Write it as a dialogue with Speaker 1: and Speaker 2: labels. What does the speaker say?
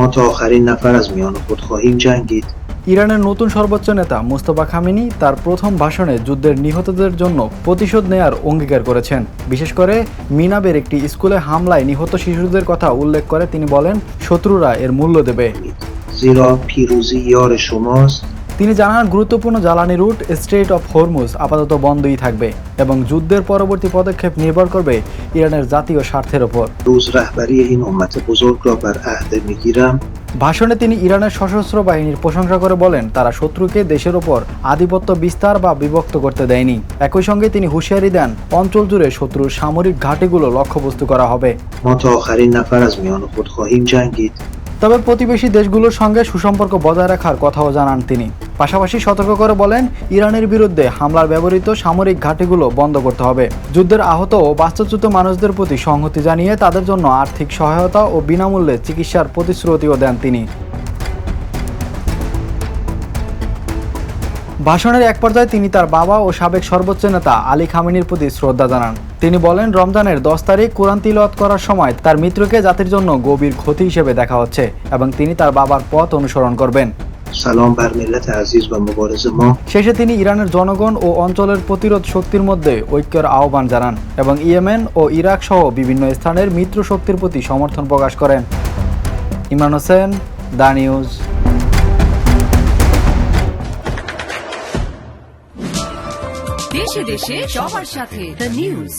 Speaker 1: ما تا آخرین نفر از میان خود خواهیم جنگید.
Speaker 2: ইরানের নতুন সর্বোচ্চ নেতা মুস্তফা খামেনি তার প্রথম ভাষণে যুদ্ধের নিহতদের জন্য প্রতিশোধ নেয়ার অঙ্গীকার করেছেন। বিশেষ করে মিনাবের একটি স্কুলে হামলায় নিহত শিশুদের কথা উল্লেখ করে তিনি বলেন, শত্রুরা এর মূল্য দেবে।
Speaker 1: زیرا پیروزی یار شماست.
Speaker 2: তিনি জানান, গুরুত্বপূর্ণ জ্বালানি রুট স্ট্রেইট অফ হরমুজ আপাতত বন্ধই থাকবে এবং যুদ্ধের পরবর্তী পদক্ষেপ নির্ভর করবে ইরানের জাতীয় স্বার্থের ওপর।
Speaker 1: روز رهبری این امت بزرگ را بر عهده میگیرم.
Speaker 2: ভাষণে তিনি ইরানের সশস্ত্র বাহিনীর প্রশংসা করে বলেন, তারা শত্রুকে দেশের ওপর আধিপত্য বিস্তার বা বিভক্ত করতে দেয়নি। একই সঙ্গে তিনি হুঁশিয়ারি দেন, অঞ্চল জুড়ে শত্রুর সামরিক ঘাঁটিগুলো লক্ষ্যবস্তু করা হবে।
Speaker 1: ما تا آخرین نفر از میان خود خواهیم جنگید.
Speaker 2: তবে প্রতিবেশী দেশগুলোর সঙ্গে সুসম্পর্ক বজায় রাখার কথাও জানান তিনি। পাশাপাশি সতর্ক করে বলেন, ইরানের বিরুদ্ধে হামলার ব্যবহৃত সামরিক ঘাঁটিগুলো বন্ধ করতে হবে। যুদ্ধের আহত ও বাস্তুচ্যুত মানুষদের প্রতি সংহতি জানিয়ে তাদের জন্য আর্থিক সহায়তা ও বিনামূল্যে চিকিৎসার প্রতিশ্রুতিও দেন তিনি। ভাষণের এক পর্যায়ে তিনি তার বাবা ও সাবেক সর্বোচ্চ নেতা আলী খামেনির প্রতি শ্রদ্ধা জানান। তিনি বলেন, রমজানের 10 তারিখ কোরআন তিলাওয়াত করার সময় তার মৃত্যুকে জাতির জন্য গভীর ক্ষতি হিসেবে দেখা হচ্ছে এবং তিনি তার বাবার পথ অনুসরণ করবেন।
Speaker 1: سلام بر ملت عزیز و مبارز ما.
Speaker 2: শেষে তিনি ইরানের জনগণ ও অঞ্চলের প্রতিরোধ শক্তির মধ্যে ঐক্যের আহ্বান জানান এবং ইয়েমেন ও ইরাক সহ বিভিন্ন স্থানের মিত্র শক্তির প্রতি সমর্থন প্রকাশ করেন। Imran Hossain, the news.
Speaker 3: দেশে দেশে সবার সাথে দ্য নিউজ।